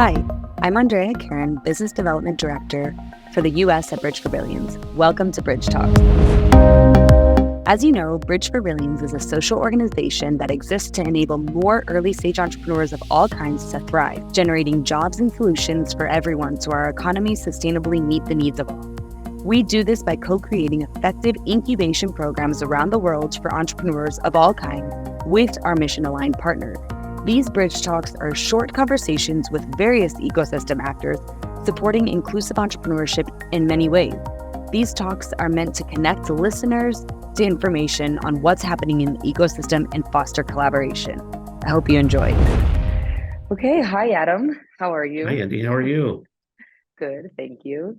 Hi, I'm Andy Carron, Business Development Director for the US at Bridge for Billions. Welcome to Bridge Talks. As you know, Bridge for Billions is a social organization that exists to enable more early-stage entrepreneurs of all kinds to thrive, generating jobs and solutions for everyone so our economies sustainably meet the needs of all. We do this by co-creating effective incubation programs around the world for entrepreneurs of all kinds with our mission-aligned partners. These Bridge Talks are short conversations with various ecosystem actors supporting inclusive entrepreneurship in many ways. These talks are meant to connect listeners to information on what's happening in the ecosystem and foster collaboration. I hope you enjoy. Okay, hi Adam, how are you? Hi Andy, how are you? Good, thank you.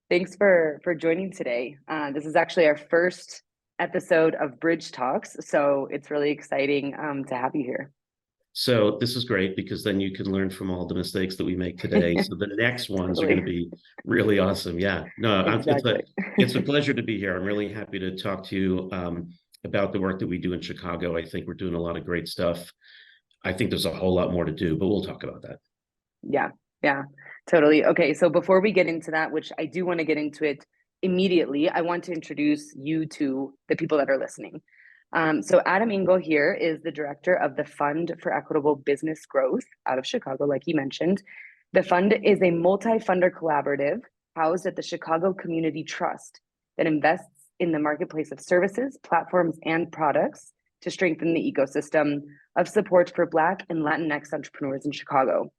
Thanks for joining today. This is actually our first episode of Bridge Talks, so it's really exciting to have you here. So this is great because then you can learn from all the mistakes that we make today. So the next ones are going to be really awesome. Yeah, no, exactly. it's a pleasure to be here. I'm really happy to talk to you about the work that we do in Chicago. I think we're doing a lot of great stuff. I think there's a whole lot more to do, but we'll talk about that. Yeah, totally. Okay, so before we get into that, which I do want to get into it immediately, I want to introduce you to the people that are listening. So Adam Engle here is the director of the Fund for Equitable Business Growth out of Chicago, like you mentioned. The fund is a multi-funder collaborative housed at the Chicago Community Trust that invests in the marketplace of services, platforms, and products to strengthen the ecosystem of support for Black and Latinx entrepreneurs in Chicago.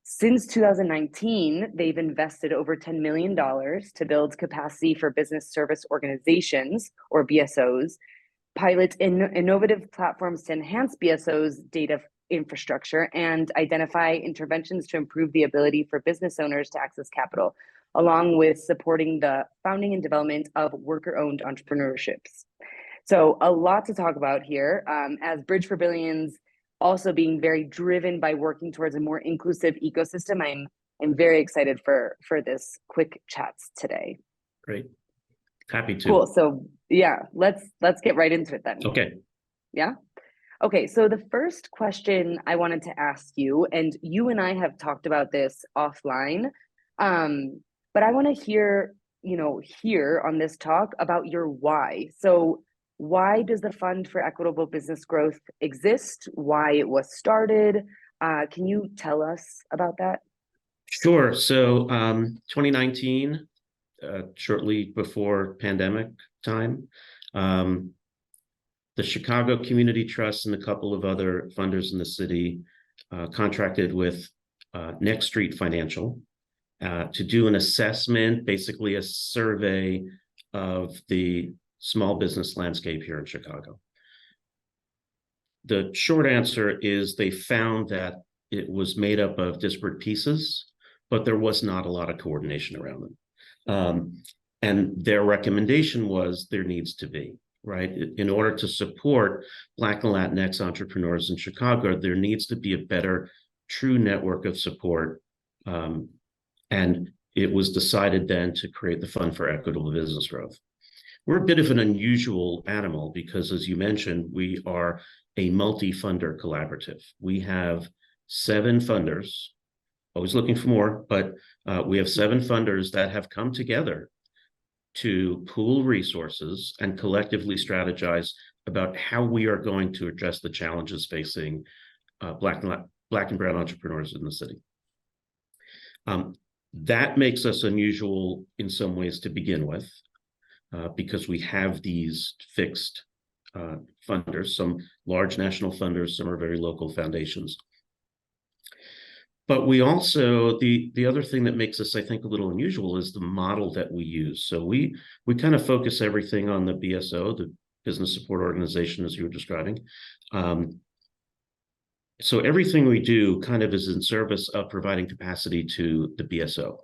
Since 2019, they've invested over $10 million to build capacity for business service organizations, or BSOs, pilot innovative platforms to enhance BSOs' data infrastructure, and identify interventions to improve the ability for business owners to access capital, along with supporting the founding and development of worker-owned entrepreneurships. So a lot to talk about here. As Bridge for Billions also being very driven by working towards a more inclusive ecosystem, I'm very excited for this quick chats today. Great. Happy to. Cool. So yeah, let's get right into it then. Okay. Yeah. Okay. So the first question I wanted to ask you, and you and I have talked about this offline, but I want to hear here on this talk about your why. So why does the Fund for Equitable Business Growth exist? Why it was started? Can you tell us about that? Sure. So 2019, shortly before pandemic time, the Chicago Community Trust and a couple of other funders in the city contracted with Next Street Financial to do an assessment, basically a survey of the small business landscape here in Chicago. The short answer is they found that it was made up of disparate pieces, but there was not a lot of coordination around them. And their recommendation was there needs to be, right? In order to support Black and Latinx entrepreneurs in Chicago, there needs to be a better, true network of support. And it was decided then to create the Fund for Equitable Business Growth. We're a bit of an unusual animal because, as you mentioned, we are a multi-funder collaborative. We have 7 funders, always looking for more, but we have 7 funders that have come together to pool resources and collectively strategize about how we are going to address the challenges facing Black and brown entrepreneurs in the city. That makes us unusual in some ways to begin with, because we have these fixed funders, some large national funders, some are very local foundations. But we also, the other thing that makes us, I think, a little unusual is the model that we use. So we kind of focus everything on the BSO, the Business Support Organization, as you were describing. So everything we do kind of is in service of providing capacity to the BSO.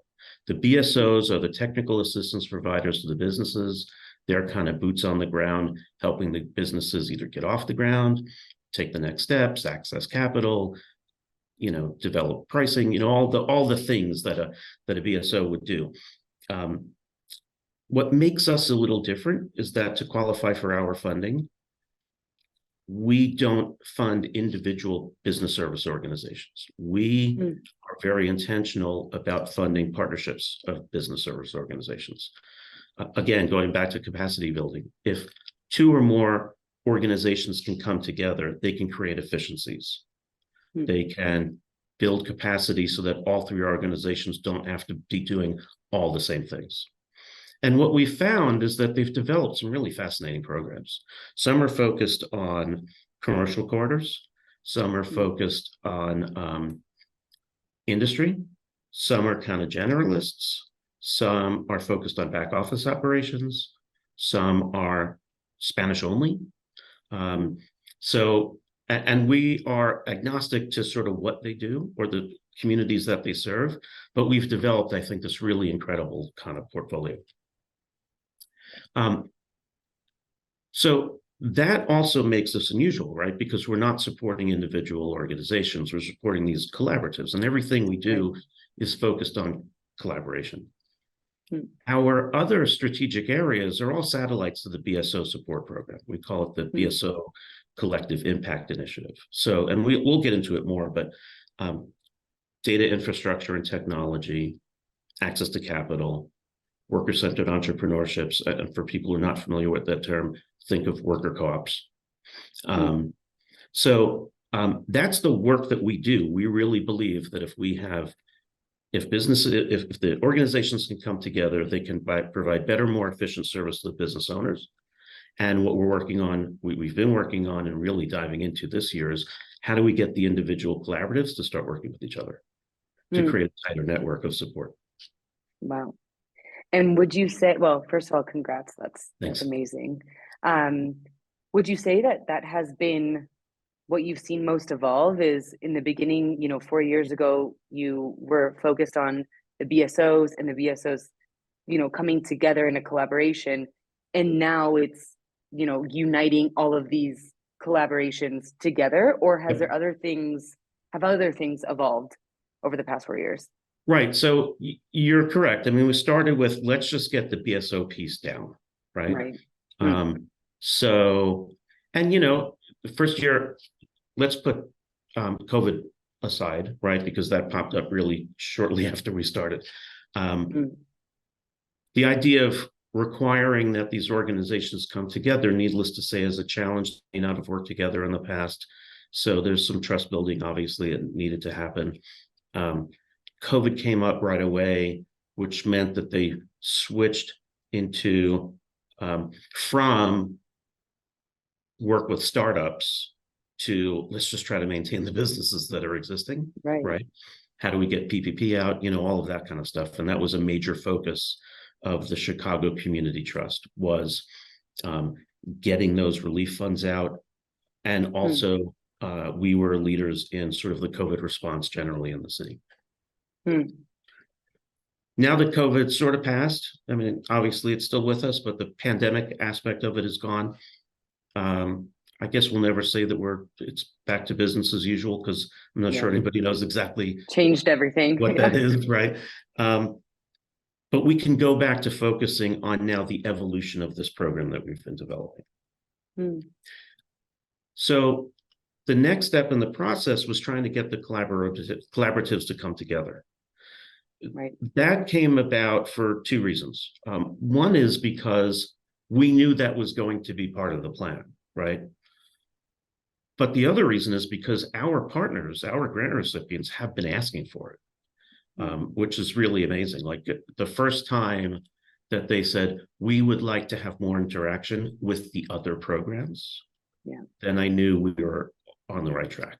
The BSOs are the technical assistance providers to the businesses. They're kind of boots on the ground, helping the businesses either get off the ground, take the next steps, access capital, develop pricing, all the things that a BSO would do. What makes us a little different is that to qualify for our funding, we don't fund individual business service organizations. We are very intentional about funding partnerships of business service organizations. Again, going back to capacity building, if two or more organizations can come together, they can create efficiencies. They can build capacity so that all three organizations don't have to be doing all the same things. And what we found is that they've developed some really fascinating programs. Some are focused on commercial corridors. Some are focused on industry. Some are kind of generalists. Some are focused on back office operations. Some are Spanish only. And we are agnostic to sort of what they do or the communities that they serve, but we've developed, I think, this really incredible kind of portfolio. So that also makes us unusual, right? Because we're not supporting individual organizations, we're supporting these collaboratives, and everything we do is focused on collaboration. Our other strategic areas are all satellites to the BSO support program. We call it the BSO Collective Impact Initiative. So, and we'll get into it more, but data infrastructure and technology, access to capital, worker-centered entrepreneurships, and for people who are not familiar with that term, think of worker co-ops. That's the work that we do. We really believe that if the organizations can come together, they can provide better, more efficient service to the business owners. And what we're working on, we've been working on and really diving into this year is how do we get the individual collaboratives to start working with each other to create a tighter network of support. Wow. And would you say, well, first of all, congrats. That's amazing. Would you say that has been what you've seen most evolve is in the beginning, 4 years ago, you were focused on the BSOs and the BSOs, coming together in a collaboration. And now it's, uniting all of these collaborations together, or have other things evolved over the past 4 years? Right. So you're correct. I mean, we started with, let's just get the BSO piece down. Right. The first year, let's put COVID aside, right? Because that popped up really shortly after we started. The idea of requiring that these organizations come together, needless to say, is a challenge. They may not have worked together in the past. So there's some trust building, obviously, it needed to happen. COVID came up right away, which meant that they switched into from work with startups to let's just try to maintain the businesses that are existing, right? How do we get PPP out? All of that kind of stuff. And that was a major focus of the Chicago Community Trust, was getting those relief funds out. And also we were leaders in sort of the COVID response generally in the city. Now that COVID sort of passed, I mean, obviously it's still with us, but the pandemic aspect of it is gone. I guess we'll never say that it's back to business as usual, because I'm not sure anybody knows exactly changed everything what that is, right? But we can go back to focusing on now the evolution of this program that we've been developing. So the next step in the process was trying to get the collaboratives to come together. That came about for two reasons. One is because we knew that was going to be part of the plan, right? But the other reason is because our partners, our grant recipients, have been asking for it, which is really amazing. Like the first time that they said, we would like to have more interaction with the other programs, then I knew we were on the right track.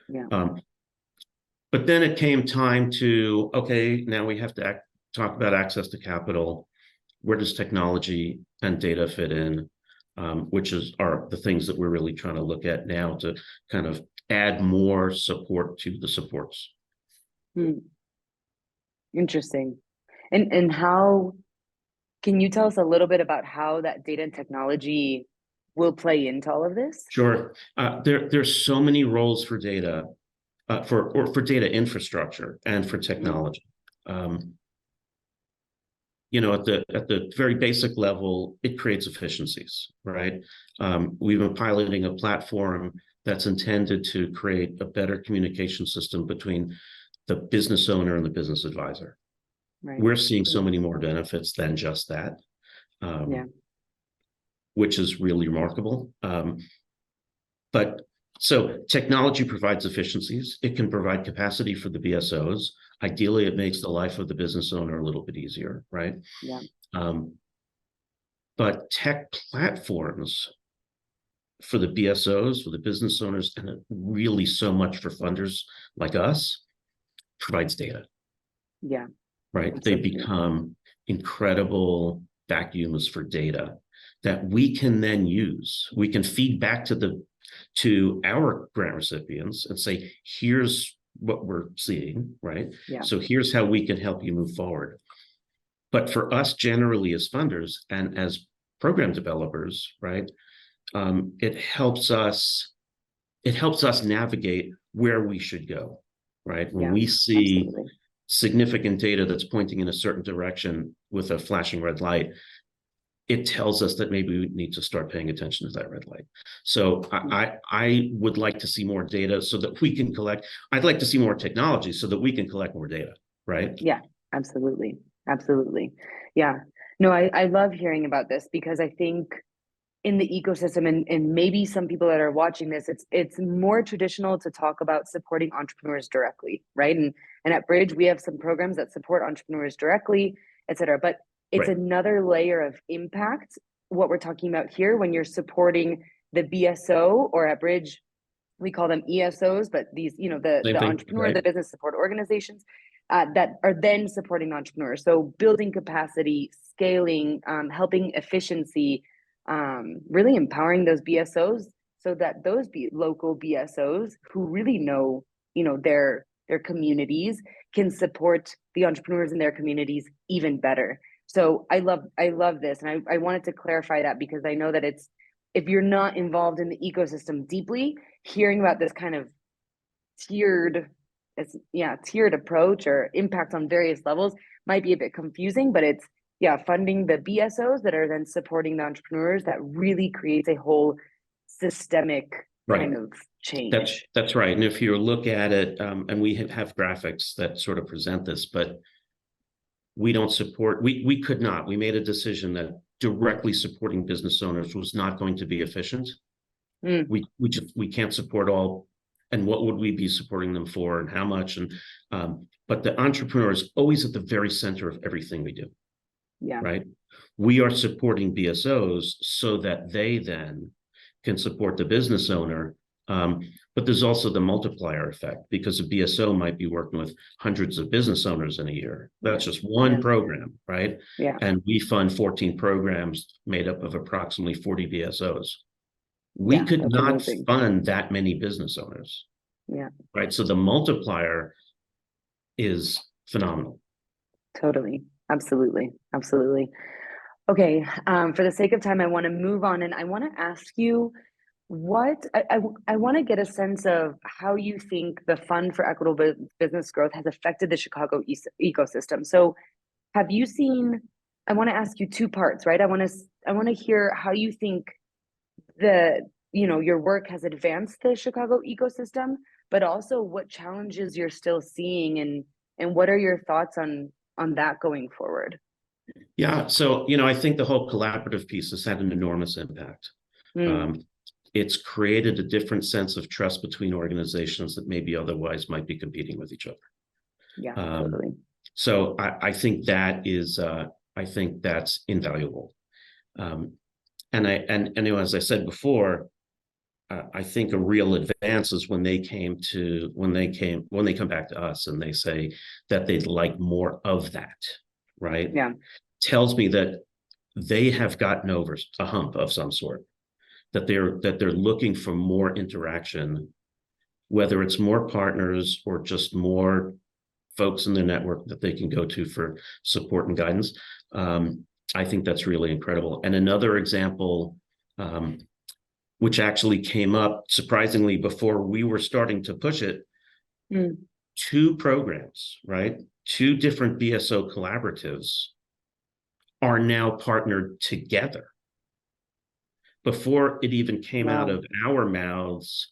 But then it came time to, okay, now we have to talk about access to capital. Where does technology and data fit in? Which are the things that we're really trying to look at now to kind of add more support to the supports. Interesting. And how, can you tell us a little bit about how that data and technology will play into all of this? Sure. There's so many roles for data, for data infrastructure and for technology. at the very basic level, it creates efficiencies, right? We've been piloting a platform that's intended to create a better communication system between the business owner and the business advisor. Right. We're seeing so many more benefits than just that, which is really remarkable. But so technology provides efficiencies. It can provide capacity for the BSOs. Ideally, it makes the life of the business owner a little bit easier, right? Yeah. But tech platforms for the BSOs, for the business owners, and really so much for funders like us, provides data. Yeah. Right. They become incredible vacuums for data that we can then use. We can feed back to our grant recipients and say, here's what we're seeing, right? Yeah. So here's how we can help you move forward. But for us generally as funders and as program developers, right, it helps us navigate where we should go, right? When we see significant data that's pointing in a certain direction with a flashing red light, it tells us that maybe we need to start paying attention to that red light. So I would like to see more data so that we can collect. I'd like to see more technology so that we can collect more data, right? Yeah, absolutely. Absolutely. Yeah. No, I love hearing about this because I think in the ecosystem, and maybe some people that are watching this, it's more traditional to talk about supporting entrepreneurs directly, right? And at Bridge, we have some programs that support entrepreneurs directly, et cetera. But it's another layer of impact, what we're talking about here, when you're supporting the BSO, or at Bridge, we call them ESOs, but these, the entrepreneur, the business support organizations that are then supporting entrepreneurs. So building capacity, scaling, helping efficiency, really empowering those BSOs so that those local BSOs who really know, their communities can support the entrepreneurs in their communities even better. So I love this. And I wanted to clarify that because I know that if you're not involved in the ecosystem deeply, hearing about this kind of tiered approach or impact on various levels might be a bit confusing, but it's funding the BSOs that are then supporting the entrepreneurs that really creates a whole systemic kind of change. That's right. And if you look at it, and we have graphics that sort of present this, but we don't support, we could not, we made a decision that directly supporting business owners was not going to be efficient. We can't support all. And what would we be supporting them for and how much? And but the entrepreneur is always at the very center of everything we do. Yeah. Right. We are supporting BSOs so that they then can support the business owner. But there's also the multiplier effect because a BSO might be working with hundreds of business owners in a year. That's just one program, right? Yeah. And we fund 14 programs made up of approximately 40 BSOs. We could not fund that many business owners. Yeah. Right. So the multiplier is phenomenal. Totally. Absolutely. Absolutely. Okay. For the sake of time, I want to move on and I want to ask you what I want to get a sense of how you think the Fund for Equitable Business Growth has affected the Chicago ecosystem. So have you seen, I want to ask you two parts, right? I want to hear how you think your work has advanced the Chicago ecosystem, but also what challenges you're still seeing and what are your thoughts on that going forward? Yeah. So, I think the whole collaborative piece has had an enormous impact. It's created a different sense of trust between organizations that maybe otherwise might be competing with each other. Yeah, totally. So I think that is, I think that's invaluable. And as I said before, I think a real advance is when they come back to us and they say that they'd like more of that, right? Yeah. Tells me that they have gotten over a hump of some sort, that they're looking for more interaction, whether it's more partners or just more folks in their network that they can go to for support and guidance. I think that's really incredible. And another example, which actually came up surprisingly before we were starting to push it, 2 programs, right? 2 different BSO collaboratives are now partnered together. Before it even came out of our mouths,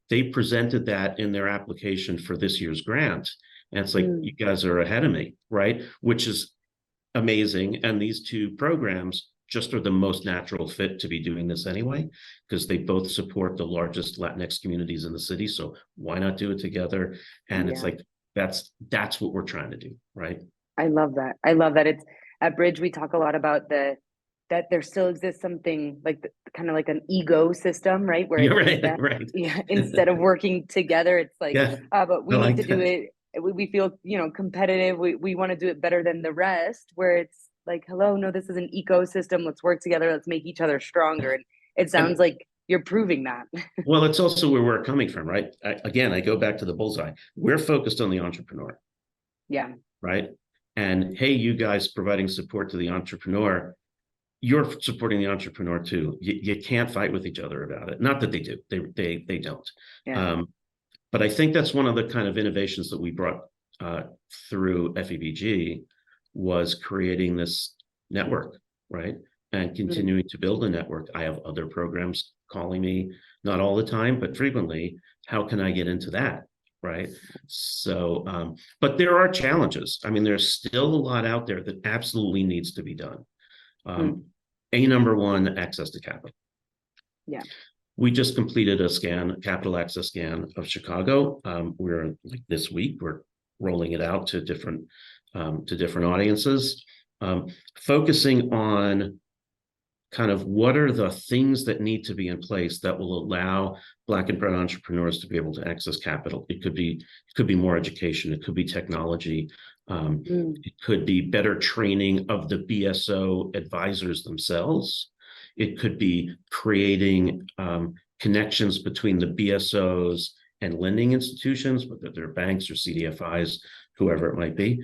they presented that in their application for this year's grant. And it's like, you guys are ahead of me, right? Which is amazing. And these two programs just are the most natural fit to be doing this anyway, because they both support the largest Latinx communities in the city. So why not do it together? And it's like, that's what we're trying to do, right? I love that. I love that. It's at Bridge, we talk a lot about that there still exists something like kind of like an ecosystem, right? Where right. Instead of working together, it's like, but we need to do that. it. We feel, competitive. We want to do it better than the rest, where it's like, hello, no, this is an ecosystem. Let's work together. Let's make each other stronger. And it sounds like you're proving that. Well, it's also where we're coming from, right? I go back to the bullseye. We're focused on the entrepreneur. Yeah. Right. And hey, you guys providing support to the entrepreneur, you're supporting the entrepreneur too. You can't fight with each other about it. Not that they do. They don't. Yeah. But I think that's one of the kind of innovations that we brought through FEBG was creating this network, right? And continuing to build a network. I have other programs calling me, not all the time, but frequently. How can I get into that? Right. So, but there are challenges. I mean, there's still a lot out there that absolutely needs to be done. Number one, access to capital. Yeah. We just completed a capital access scan of Chicago. We're like this week, we're rolling it out to different audiences, focusing on kind of what are the things that need to be in place that will allow Black and brown entrepreneurs to be able to access capital. It could be more education. It could be technology. It could be better training of the BSO advisors themselves. It could be creating connections between the BSOs and lending institutions, whether they're banks or CDFIs, whoever it might be.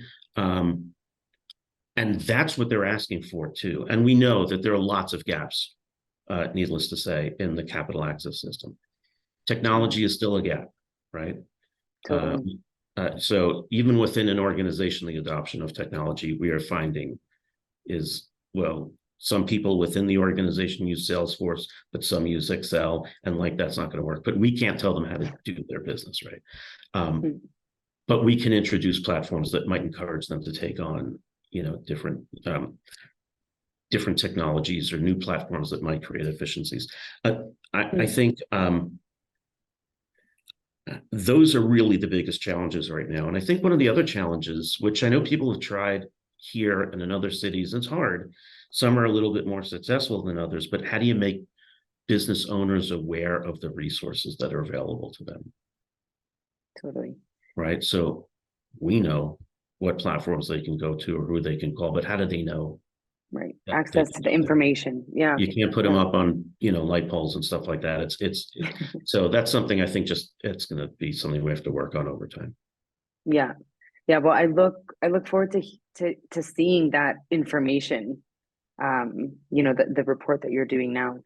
And that's what they're asking for too. And we know that there are lots of gaps, needless to say, in the capital access system. Technology is still a gap, right? Totally. So even within an organization, the adoption of technology we are finding is, well, some people within the organization use Salesforce, but some use Excel, and like that's not going to work. But we can't tell them how to do their business, right? But we can introduce platforms that might encourage them to take on, different technologies or new platforms that might create efficiencies. I think those are really the biggest challenges right now. And I think one of the other challenges, which I know people have tried here and in other cities, it's hard. Some are a little bit more successful than others, but how do you make business owners aware of the resources that are available to them? Totally. Right. So we know what platforms they can go to or who they can call, but how do they know? Right. Access to the information. Yeah. You can't put them up on, light poles and stuff like that. It's so that's something I think it's going to be something we have to work on over time. Yeah. Yeah. Well, I look forward to seeing that information. The report that you're doing now.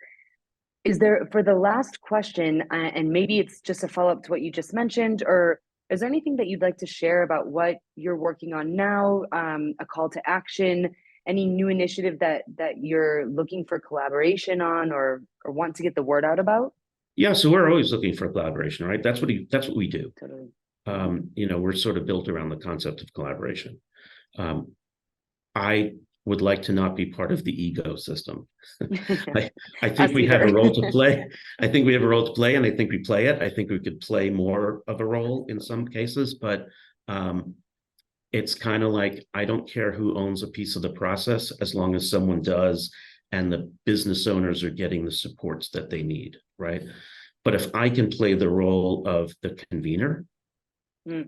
Is there, for the last question, and maybe it's just a follow-up to what you just mentioned, or is there anything that you'd like to share about what you're working on now, a call to action, any new initiative that you're looking for collaboration on or want to get the word out about? Yeah, so we're always looking for collaboration, right? That's what we do. Totally. We're sort of built around the concept of collaboration. I would like to not be part of the ecosystem. I think we have a role to play. I think we have a role to play, and I think we play it. I think we could play more of a role in some cases, but it's kind of like, I don't care who owns a piece of the process as long as someone does and the business owners are getting the supports that they need, right? But if I can play the role of the convener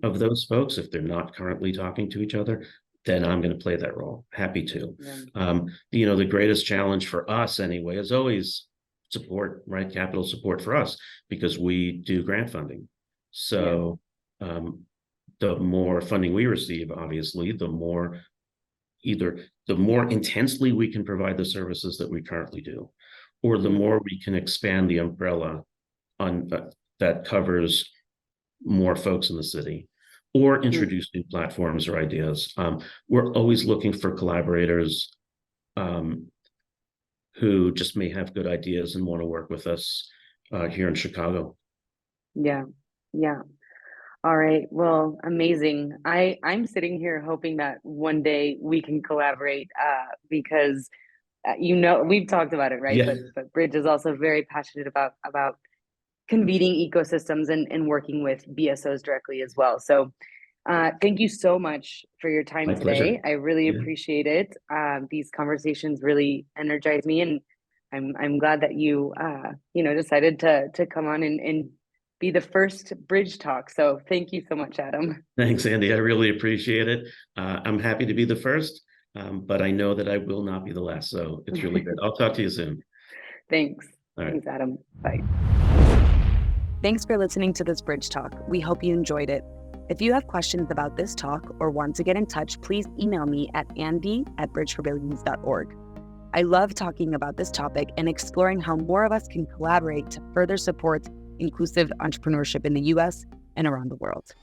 of those folks, if they're not currently talking to each other, then I'm going to play that role. Happy to. Yeah. The greatest challenge for us anyway is always support, right? Capital support for us, because we do grant funding. So the more funding we receive, obviously, the more intensely we can provide the services that we currently do, or the more we can expand the umbrella on that covers more folks in the city, or introduce new platforms or ideas. We're always looking for collaborators who just may have good ideas and want to work with us here in Chicago. Yeah. Yeah. All right. Well, amazing. I'm sitting here hoping that one day we can collaborate because we've talked about it, right? Yeah. But Bridge is also very passionate about convening ecosystems and working with BSOs directly as well. So thank you so much for your time My today. pleasure. I really Yeah. appreciate it. These conversations really energize me, and I'm glad that you decided to come on and be the first Bridge Talk. So thank you so much, Adam. Thanks, Andy. I really appreciate it. I'm happy to be the first, but I know that I will not be the last. So it's really good. I'll talk to you soon. Thanks. All right. Thanks, Adam. Bye. Thanks for listening to this Bridge Talk. We hope you enjoyed it. If you have questions about this talk or want to get in touch, please email me at andy@bridgeforbillions.org. I love talking about this topic and exploring how more of us can collaborate to further support inclusive entrepreneurship in the US and around the world.